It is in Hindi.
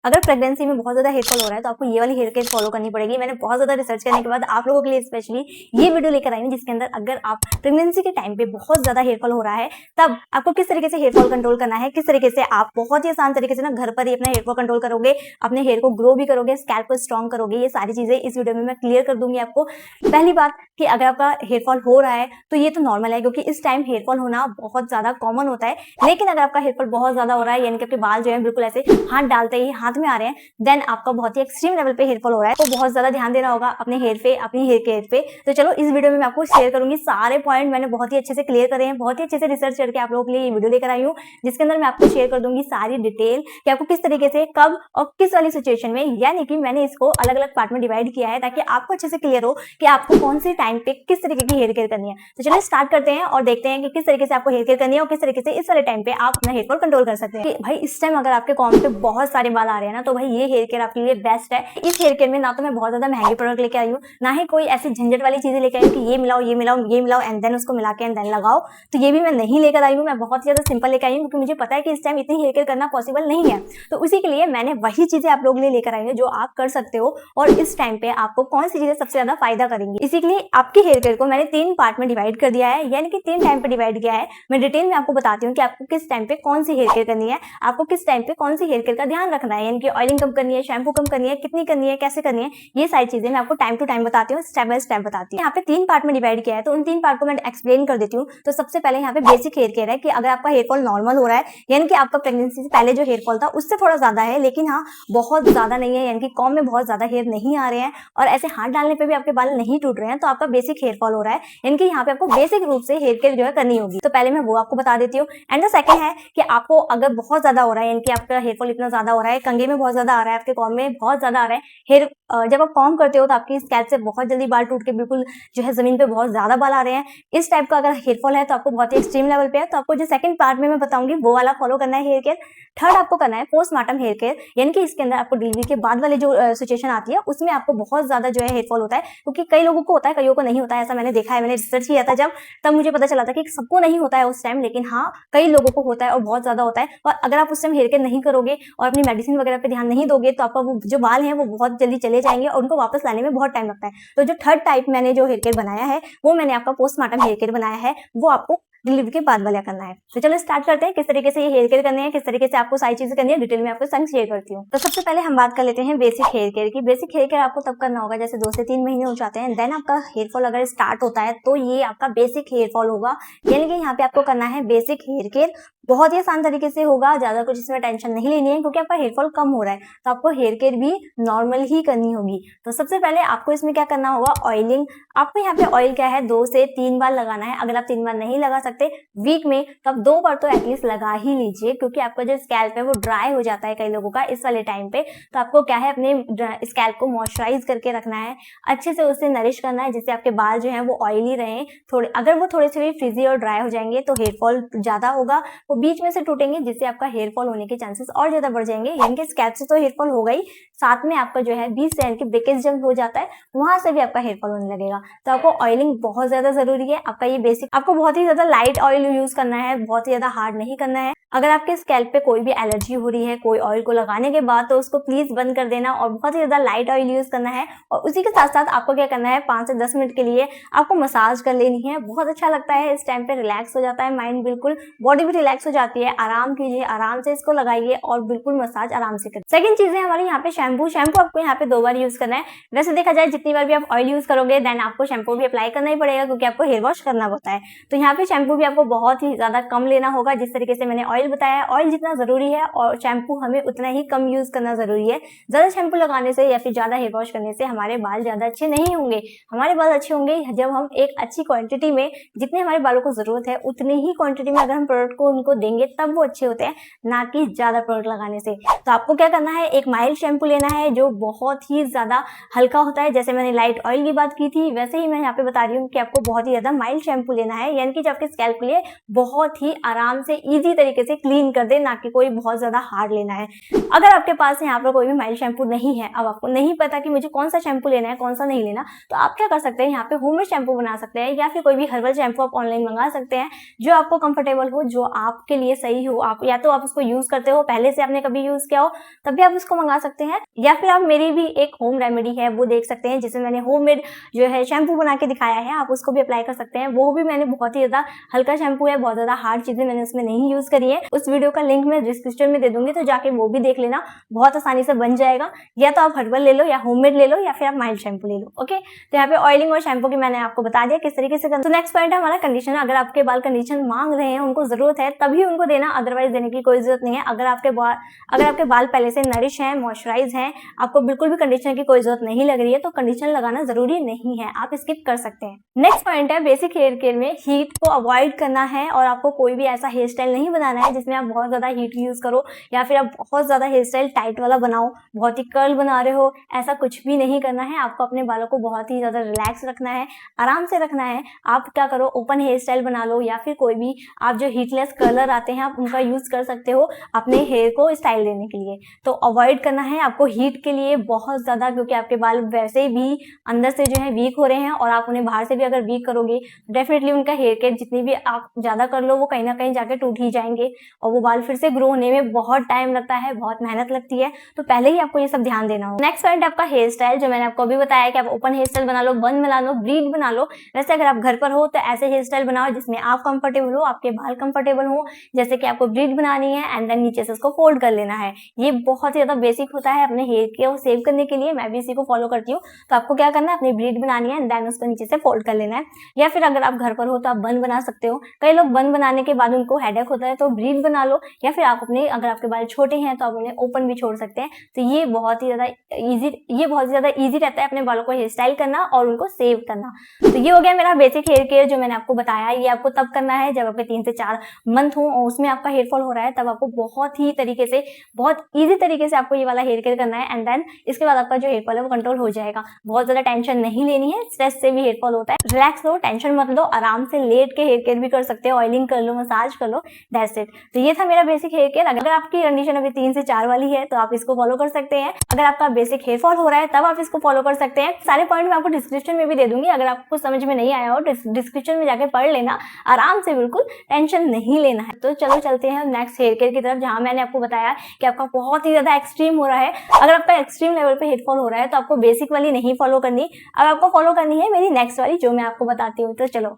अगर प्रेगनेंसी में बहुत ज्यादा हेयर फॉल हो रहा है तो आपको ये वाली हेयर केयर फॉलो करनी पड़ेगी। मैंने बहुत ज्यादा रिसर्च करने के बाद आप लोगों के लिए स्पेशली ये वीडियो लेकर आई हूँ, जिसके अंदर अगर आप प्रेगनेंसी के टाइम पे बहुत ज्यादा हेयर फॉल हो रहा है तब आपको किस तरीके से हेयर फॉल कंट्रोल करना है, किस तरीके से आप बहुत ही आसान तरीके से ना घर पर ही अपना हेयर फॉल कंट्रोल करोगे, अपने हेयर को ग्रो भी करोगे, स्कैल्प को स्ट्रॉन्ग करोगे। ये सारी चीजें इस वीडियो में मैं क्लियर कर दूंगी आपको। पहली बात कि अगर आपका हेयर फॉल हो रहा है तो ये तो नॉर्मल है, क्योंकि इस टाइम हेयर फॉल होना बहुत ज्यादा कॉमन होता है। लेकिन अगर आपका हेयर फॉल बहुत ज्यादा हो रहा है, यानी कि आपके बाल जो है बिल्कुल ऐसे हाथ डालते ही हाथ में आ रहे हैं, देन आपका बहुत ही एक्सट्रीम लेवल पे हेयर फॉल हो रहा है, तो बहुत ज्यादा ध्यान देना होगा अपने हेयर पे, अपनी हेयर केयर पे। तो चलो इस वीडियो में मैं आपको शेयर करूंगी सारे पॉइंट, मैंने बहुत ही अच्छे से क्लियर करे हैं, बहुत ही अच्छे से रिसर्च करके आप लोगों के लिए ये वीडियो लेकर आई हूँ, जिसके अंदर मैं आपको शेयर कर दूंगी सारी डिटेल कि आपको किस तरीके से कब और किस वाली सिचुएशन में, यानी कि मैंने इसको अलग अलग पार्ट में डिवाइड किया है ताकि आपको अच्छे से क्लियर हो कि आपको कौन सी टाइम पे किस तरीके की हेयर केयर करनी है। तो चलिए स्टार्ट करते हैं और देखते हैं कि किस तरीके से आपको हेयर केयर करनी है और किस तरीके से इस वाले टाइम पे आप अपना हेयर फॉल कंट्रोल कर सकते हैं। भाई इस टाइम अगर आपके कॉम पे बहुत सारे बाल आ रहे हैं ना, तो भाई ये हेयर केयर आपके लिए बेस्ट है। इस हेयर केयर में ना तो मैं बहुत ज्यादा महंगे प्रोडक्ट लेके आई हूँ, ना ही कोई ऐसी झंझट वाली चीजें लेके आई हूँ कि ये मिलाओ ये मिलाओ ये मिलाओ एंड देन उसको मिला के एंड देन लगाओ। तो ये भी मैं नहीं लेकर आई हूँ, मैं बहुत ज्यादा सिंपल लेकर आई हूँ, क्योंकि मुझे पता है कि इस टाइम इतनी हेयर केयर करना पॉसिबल नहीं है। तो उसी के लिए मैंने वही चीजें आप लोगों के लिए लेकर आई हूँ जो आप कर सकते हो और इस टाइम पे आपको कौन सी चीजें सबसे ज्यादा फायदा करेंगी। इसी के लिए आपकी हेयर केयर को मैंने 3 पार्ट में डिवाइड कर दिया है, यानी कि 3 टाइम पे डिवाइड किया है। मैं डिटेल में आपको बताती हूँ कि आपको किस टाइम पे कौन सी हेयर केयर करनी है, आपको किस टाइम पे कौन सी हेयर केयर का ध्यान रखना है, यानी कि ऑयलिंग कम करनी है, शैम्पू कम करनी है, कितनी करनी है, कैसे करनी है, ये सारी चीजें मैं आपको टाइम टू टाइम बताती हूँ, स्टेप बाय स्टेप बताती हूँ। यहाँ पे 3 पार्ट में डिवाइड किया है, तो उन 3 पार्ट को मैं एक्सप्लेन कर देती हूँ। तो सबसे पहले यहाँ पे बेसिक हेयर केयर है कि अगर आपका हेयर फॉल नॉर्मल हो रहा है, यानी कि आपका प्रेगनेंसी से पहले जो हेयर फॉल था उससे थोड़ा ज्यादा है, लेकिन हाँ बहुत ज्यादा नहीं है, यानी कि कॉम में बहुत ज्यादा हेयर नहीं आ रहे हैं और ऐसे हाथ डालने पे भी आपके बाल नहीं टूट रहे हैं, तो आपका बेसिक हेयर फॉल हो रहा है, यानी कि यहाँ पे आपको बेसिक रूप से हेयर केयर जो है करनी होगी। तो पहले मैं वो आपको बता देती हूँ। एंड द सेकंड है कि आपको अगर बहुत ज्यादा हो रहा है, यानी कि आपका हेयर फॉल इतना ज्यादा हो रहा है, कंघे में बहुत ज्यादा आ रहा है, आपके कॉम में बहुत ज्यादा आ रहा है हेयर, जब आप कॉम करते हो तो आपकी स्कैल्प से बहुत जल्दी बाल टूट के बिल्कुल जो है जमीन पे बहुत ज्यादा बाल आ रहे हैं, इस टाइप का अगर हेयर फॉल है तो आपको बहुत ही एक्सट्रीम लेवल पे है, तो आपको जो सेकंड पार्ट में मैं बताऊंगी वो वाला फॉलो करना है हेयर केयर। थर्ड आपको करना है पोस्टमार्टम हेयर केयर, यानी कि इसके अंदर आपको डिलीवरी के बाद वाली जो सिचुएशन आती है उसमें आपको बहुत ज्यादा जो है हेयर फॉल होता है, क्योंकि कई लोगों को होता है, कईयों को नहीं होता है, ऐसा मैंने देखा है, मैंने रिसर्च किया था जब, तब मुझे पता चला था कि सबको नहीं होता है उस टाइम, लेकिन हाँ कई लोगों को होता है और बहुत ज्यादा होता है। और अगर आप उस टाइम हेयर केयर नहीं करोगे और अपनी मेडिसिन वगैरह पे ध्यान नहीं दोगे तो आपका वो जो बाल है वो बहुत जल्दी चले जाएंगे और उनको वापस लाने में बहुत टाइम लगता है। तो जो थर्ड टाइप मैंने जो हेयर केयर बनाया है वो मैंने आपका पोस्टमार्टम हेयर केयर बनाया है, वो आपको डिलीवरी के बाद वाला करना है। तो चलो स्टार्ट करते हैं किस तरीके से ये हेयर केयर करने हैं, किस तरीके से आपको सारी चीजें करनी है, डिटेल में आपको संग शेयर करती हूँ। तो सबसे पहले हम बात कर लेते हैं बेसिक हेयर केयर की। बेसिक हेयर केयर आपको तब करना होगा जैसे 2 से 3 महीने हो जाते हैं, देन आपका हेयर फॉल अगर स्टार्ट होता है तो ये आपका बेसिक हेयर फॉल होगा, यानी कि यहाँ पे आपको करना है बेसिक हेयर केयर। बहुत ही आसान तरीके से होगा, ज्यादा कुछ इसमें टेंशन नहीं लेनी है, क्योंकि आपका हेयर फॉल कम हो रहा है तो आपको हेयर केयर भी नॉर्मल ही करनी होगी। तो सबसे पहले आपको इसमें क्या करना होगा, ऑयलिंग। आपको यहाँ पे ऑयल क्या है 2 से 3 बार लगाना है। अगर आप 3 बार नहीं लगा सकते वीक में तो आप 2 बार तो एटलीस्ट लगा ही लीजिए, क्योंकि आपका जो स्कैल्प है वो ड्राई हो जाता है कई लोगों का इस वाले टाइम पे। तो आपको क्या है अपने स्कैल्प को मॉइस्चराइज करके रखना है, अच्छे से उसे नरिश करना है, जिससे आपके बाल जो है वो ऑयली रहे थोड़े। अगर वो थोड़े से भी फ्रिजी और ड्राई हो जाएंगे तो हेयर फॉल ज्यादा होगा, वो बीच में से टूटेंगे, जिससे आपका हेयर फॉल होने के चांसेस और ज्यादा बढ़ जाएंगे। यानी कि स्कैल्प से तो हेयर फॉल होगा ही, साथ में आपका जो है बीच से यानी कि ब्रेकेज जब हो जाता है वहां से भी आपका हेयर फॉल होने लगेगा। तो आपको ऑयलिंग बहुत ज्यादा जरूरी है। आपका ये बेसिक, आपको बहुत ही ज्यादा लाइट ऑयल यूज करना है, बहुत ही ज्यादा हार्ड नहीं करना है। अगर आपके स्कैल्प पे कोई भी एलर्जी हो रही है कोई ऑयल को लगाने के बाद, तो उसको प्लीज बंद कर देना और बहुत ही ज्यादा लाइट ऑयल यूज करना है। और उसी के साथ साथ आपको क्या करना है, 5 से 10 मिनट के लिए आपको मसाज कर लेनी है। बहुत अच्छा लगता है, इस टाइम पे रिलैक्स हो जाता है माइंड, बिल्कुल बॉडी भी रिलैक्स हो जाती है। आराम कीजिए, आराम से इसको लगाइए और बिल्कुल मसाज आराम से करिए। सेकंड चीज है हमारी यहाँ पे शैम्पू। शैम्पू आपको यहाँ पे 2 बार यूज करना है। वैसे देखा जाए जितनी बार भी आप ऑयल यूज करोगे देन आपको शैम्पू भी अप्लाई करना ही पड़ेगा, क्योंकि आपको हेयर वॉश करना होता है। तो यहाँ पे शैम्पू भी आपको बहुत ही ज्यादा कम लेना होगा, जिस तरीके से मैंने ऑयल बताया है। ऑयल जितना जरूरी है और शैम्पू हमें उतना ही कम यूज करना जरूरी है। ज्यादा शैम्पू लगाने से या फिर ज्यादा हेयर वॉश करने से हमारे बाल ज्यादा अच्छे नहीं होंगे। हमारे बाल अच्छे होंगे जब हम एक अच्छी क्वांटिटी में, जितने हमारे बालों को जरूरत है उतनी ही क्वांटिटी में अगर हम प्रोडक्ट को उनको देंगे तब वो अच्छे होते हैं, ना कि ज्यादा प्रोडक्ट लगाने से। तो आपको क्या करना है, एक माइल्ड शैम्पू लेना है जो बहुत ही ज्यादा हल्का होता है। जैसे मैंने लाइट ऑयल की बात की थी, वैसे ही मैं यहाँ पे बता रही हूँ कि आपको बहुत ही ज्यादा माइल्ड शैम्पू लेना है, यानी कि जो आपके स्कैल्प के लिए बहुत ही आराम से इजी तरीके से क्लीन कर दे, ना कि कोई बहुत ज्यादा हार्ड लेना है। अगर आपके पास यहाँ पर कोई भी माइल्ड शैम्पू नहीं है, अब आपको नहीं पता कि मुझे कौन सा शैम्पू लेना है कौन सा नहीं लेना, तो आप क्या कर सकते हैं, यहाँ पे होममेड शैम्पू बना सकते हैं या फिर कोई भी हर्बल शैम्पू आप ऑनलाइन मंगा सकते हैं जो आपको कंफर्टेबल हो, जो आपके लिए सही हो। आप या तो आप उसको यूज करते हो, पहले से आपने कभी यूज किया हो, तब भी आप उसको मंगा सकते हैं, या फिर आप मेरी भी एक होम रेमेडी है वो देख सकते हैं जिसमें मैंने होममेड जो है शैम्पू बना के दिखाया है, आप उसको भी अप्लाई कर सकते हैं। वो भी मैंने बहुत ही ज्यादा हल्का शैम्पू है, बहुत ज्यादा हार्ड चीजें मैंने उसमें नहीं यूज करी है। उस वीडियो का लिंक मैं डिस्क्रिप्शन में दे दूंगी, तो जाके वो भी देख लेना, बहुत आसानी से बन जाएगा। या तो आप हर्बल ले लो या होममेड ले लो या फिर आप माइल्ड शैम्पू ले लो। ओके, तो यहाँ पे ऑयलिंग और शैम्पू की मैंने आपको बता दिया किस तरीके से करना। तो नेक्स्ट पॉइंट है हमारा कंडीशनर। अगर आपके बाल कंडीशनर मांग रहे हैं, उनको जरूरत है, तभी उनको देना, अदरवाइज देने की कोई जरूरत नहीं है। अगर आपके बाल पहले से नरिश हैं, मॉइस्चराइज हैं, आपको बिल्कुल भी कंडीशनर की कोई जरूरत नहीं लग रही है, तो कंडीशनर लगाना जरूरी नहीं है, आप स्किप कर सकते हैं। नेक्स्ट पॉइंट है बेसिक हेयर केयर में हीट को अवॉइड करना है, और आपको कोई भी ऐसा हेयर स्टाइल नहीं बनाना है जिसमें आप बहुत ज्यादा हीट यूज करो, या फिर आप बहुत ज्यादा हेयर स्टाइल टाइट वाला बनाओ, बहुत ही कर्ल बना रहे हो, ऐसा कुछ भी नहीं करना है। आपको अपने बालों को बहुत ही ज्यादा रिलैक्स रखना है, आराम से रखना है। आप क्या करो, ओपन हेयर स्टाइल बना लो, या फिर कोई भी आप जो हीटलेस कर्लर आते हैं आप उनका यूज कर सकते हो अपने हेयर को स्टाइल देने के लिए। तो अवॉइड करना है आपको हीट के लिए बहुत ज्यादा, क्योंकि आपके बाल वैसे भी अंदर से जो है वीक हो रहे हैं, और आप उन्हें बाहर से भी अगर वीक करोगे डेफिनेटली उनका हेयर केयर जितनी भी आप ज्यादा कर लो वो कहीं ना कहीं जाके टूट ही जाएंगे, और वो बाल फिर से ग्रो होने में बहुत टाइम लगता है, बहुत मेहनत लगती है। तो पहले ही आपको ये सब ध्यान देना होगा। नेक्स्ट पॉइंट आपका हेयर स्टाइल, जो मैंने आपको अभी बताया कि आप ओपन हेयर स्टाइल बना लो, बन बना लो, ब्रीड बना लो। वैसे अगर आप घर पर हो तो ऐसे हेयर स्टाइल बनाओ जिसमें आप कंफर्टेबल हो, आपके बाल कंफर्टेबल हो। जैसे कि आपको ब्रीड बनानी है एंड देन नीचे से उसको फोल्ड कर लेना है। ये बहुत ही ज्यादा बेसिक होता है अपने हेयर को सेव करने के लिए, मैं भी इसी को फॉलो करती हूँ। तो आपको क्या करना है, अपनी ब्रीड बनानी है एंड देन उसको नीचे से फोल्ड कर लेना है। या फिर अगर आप घर पर हो तो आप बन बना सकते हो। कई लोग बन बनाने के बाद उनको हेडेक होता है, तो ब्रीड बना लो, या फिर आप अपने अगर आपके बाल छोटे हैं तो आप उन्हें ओपन भी छोड़ सकते हैं। तो ये बहुत ही ज्यादा इजी रहता है अपने बालों को हेयर स्टाइल करना और उनको सेव करना। तो ये हो गया मेरा बेसिक हेयर केयर जो मैंने आपको बताया। ये आपको तब करना है जब आपके 3 से 4 मंथ हो और उसमें आपका हेयर फॉल हो रहा है, तब आपको बहुत ईजी तरीके से आपको ये वाला हेयर केयर करना है। एंड देन इसके बाद आपका जो हेयर फॉल है वो कंट्रोल हो जाएगा। बहुत ज्यादा टेंशन नहीं लेनी है, स्ट्रेस से भी हेयर फॉल होता है। रिलैक्स लो, टेंशन मत लो, आराम से लेट के हेयर केयर भी कर सकते हो, ऑयलिंग कर लो, मसाज कर लो, दैट्स इट। तो ये था मेरा बेसिक हेयर केयर। अगर आपकी कंडीशन अभी 3 से 4 वाली है तो आप इसको फॉलो कर सकते हैं। अगर आपका बेसिक हेयर फॉल हो रहा है तब आप इसको फॉलो कर सकते हैं। सारे पॉइंट मैं आपको डिस्क्रिप्शन में भी दे दूंगी, अगर आपको कुछ समझ में नहीं आया हो डिस्क्रिप्शन में जाके पढ़ लेना, आराम से, बिल्कुल टेंशन नहीं लेना है। तो चलो चलते हैं नेक्स्ट हेयर केयर की तरफ, जहां मैंने आपको बताया कि आपका बहुत ही ज्यादा एक्सट्रीम हो रहा है। अगर आपका एक्सट्रीम लेवल पे हेयर फॉल हो रहा है तो आपको बेसिक वाली नहीं फॉलो करनी, अब आपको फॉलो करनी है मेरी नेक्स्ट वाली जो मैं आपको बताती हूँ। तो चलो।